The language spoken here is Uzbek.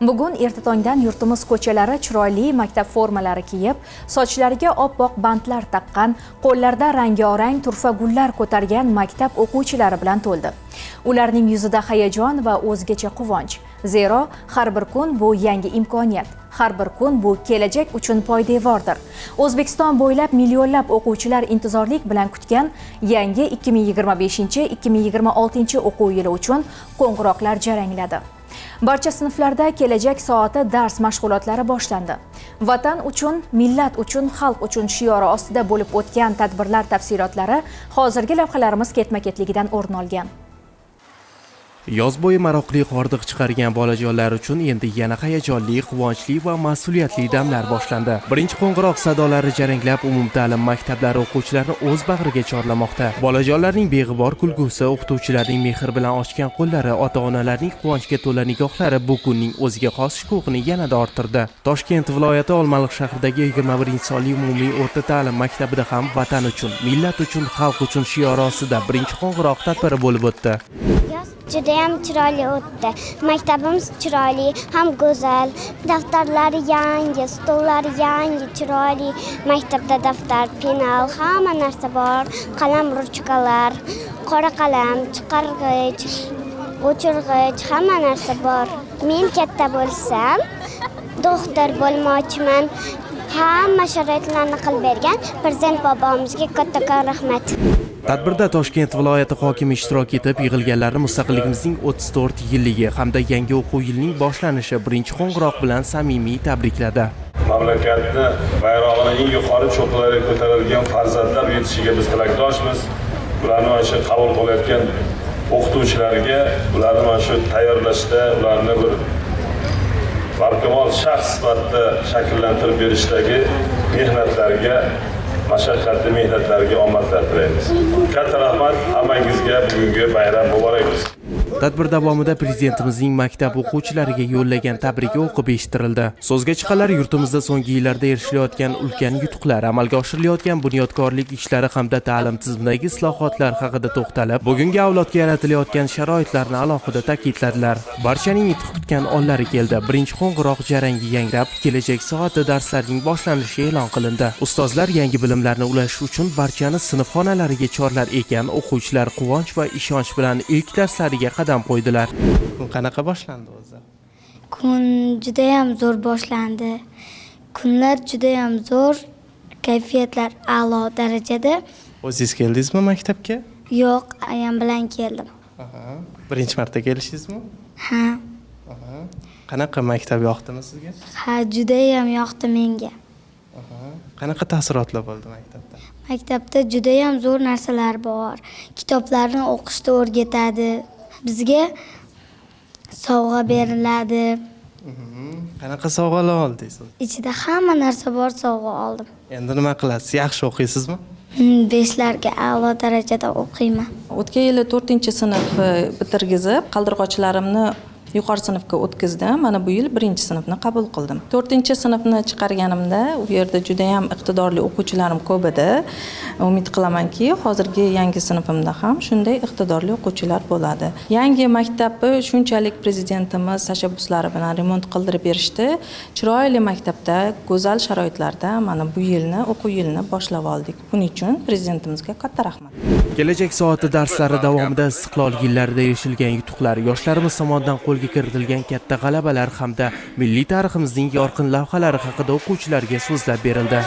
Bugun erta tongdan yurtimiz ko'chalari chiroyli maktab formalari kiyib, sochlariga oppoq bantlar taqqan, qo'llarida rang-orang turfa gullar ko'targan maktab o'quvchilari bilan to'ldi. Ularning yuzida hayajon va o'zgacha quvonch. Zero, har bir kun bu yangi imkoniyat. Har bir kun bu kelajak uchun poydevordir. O'zbekiston bo'ylab millionlab o'quvchilar intizorlik bilan kutgan yangi 2025-2026 o'quv yili uchun qo'ng'iroqlar jarangladi. Barcha sinflarda kelajak soati dars mashg'ulotlari boshlandi. Vatan uchun, millat uchun, xalq uchun shiori ostida bo'lib o'tgan tadbirlar tafsilotlari hozirgi lavhalarimiz ketma-ketligidan o'rin olgan. Yoz bo'yi maroqli hordiq chiqargan bolajonlar uchun endi yana hayajonli, quvonchli va mas'uliyatli damlar boshlandi. Birinchi qo'ng'iroq sadolari jaranglab umumta'lim maktablari o'quvchilarini o'z bag'riga chorlamoqda. Bolajonlarning beg'ubor kulgusi, o'qituvchilarning mehr bilan ochgan qo'llari, ota-onalarning quvonchga to'la nigohlari bu kunning o'ziga xos shukuhini yanada orttirdi. Toshkent viloyati Olmaliq shahridagi 21-sonli umumiy o'rta ta'lim maktabida ham vatan uchun, millat uchun, xalq uchun shiori ostida birinchi qo'ng'iroq tadbiri bo'lib o'tdi. Juda ham chiroyli o'tdi. Maktabimiz chiroyli, ham go'zal. Daftarlari yangi, stollari yangi, chiroyli. Maktabda daftar, penal, hamma narsa bor. Qalam, ruchkalar, qora qalam, chiqarg'ich, o'chirg'ich, hamma narsa bor. Men katta bo'lsam, doktor bo'lmoqchiman. Hamma sharoitlarni qilib bergan Prezident bobomizga kattakon rahmat. Tadbirda Toshkent viloyati hokimi ishtirok etib, yig'ilganlarni mustaqilligimizning 34 yilligi hamda yangi o'quv yilining boshlanishi birinchi qo'ng'iroq bilan samimiy tabrikladi. Mamlakatni bayrog'ini eng yuqori cho'qqilarga ko'tarilgan farzandlar yetishiga biz tilakdoshmiz. Ularni mana shu qabul qilayotgan o'qituvchilarga, ularni mana shu tayyorlashda, ularni bir barkamol shaxs sifatida shakllantirib berishdagi mehnatlariga, mashaqqatli mehnatlariga omadlar tilaymiz. Katta rahmat hammangizga, bugungi bayram muborak bo'lsin. Tadbir davomida Prezidentimizning maktab o'quvchilariga yo'llagan tabrigi o'qib eshittirildi. So'zga chiqqanlar yurtimizda so'nggi yillarda erishilayotgan ulkan yutuqlar, amalga oshirilayotgan bunyodkorlik ishlari hamda ta'lim tizimidagi islohotlar haqida to'xtalib, bugungi avlodga yaratilayotgan sharoitlarni alohida ta'kidladilar. Barchaning yetuk kutgan onlari keldi. Birinchi qo'ng'iroq jarangi yangrab, kelajak soati darslarning boshlanishi e'lon qilindi. Ustozlar yangi bilimlarni ulash uchun barchani sinf xonalariga chorlar ekan, o'quvchilar quvonch va ishonch bilan ilk darslariga qadam qo'ydilar. Kun qanaqa boshlandi o'zi? Kun juda ham zo'r boshlandi. Kunlar juda ham zo'r, kayfiyatlar a'lo darajada. O'zingiz keldingizmi maktabga? Yo'q, ayam bilan keldim. Birinchi marta kelishdingizmi? Ha. Qanaqa maktab yoqdimi sizga? Ha, juda ham yoqdi menga. Qanaqa taassurotlar bo'ldi maktabda? Maktabda juda ham zo'r narsalar bor. Kitoblarni o'qishda o'rgatadi. Bizga sovg'a beriladi. Qanaqa sovg'alar oldingiz? Ichida hamma narsa bor, sovg'a oldim. Endi nima qilasiz? Yaxshi o'qiysizmi? 5larga a'lo darajada o'qiyman. O'tgan yili 4-sinf bitirgizib, qaldirg'ochlarimni yuqori sinfga o'tkazdim. Mana bu yil 1-sinfni qabul qildim. 4-sinfni chiqarganimda u yerda juda ham iqtidorli o'quvchilarim ko'p edi. Umid qilamanki, hozirgi yangi sinfimda ham shunday iqtidorli o'quvchilar bo'ladi. Yangi maktabni shunchalik prezidentimiz tashabbuslari bilan remont qildirib berishdi. Chiroyli maktabda, go'zal sharoitlarda mana bu yilni, o'quv yilini boshlab oldik. Buning uchun prezidentimizga katta rahmat. Kelajak soati darslari davomida istiqlol yillarida erishilgan yutuqlar, yoshlarimiz tomonidan qo'lga kiritilgan katta g'alabalar hamda milliy tariximizning yorqin lavhalari haqida o'quvchilarga so'zlab berildi.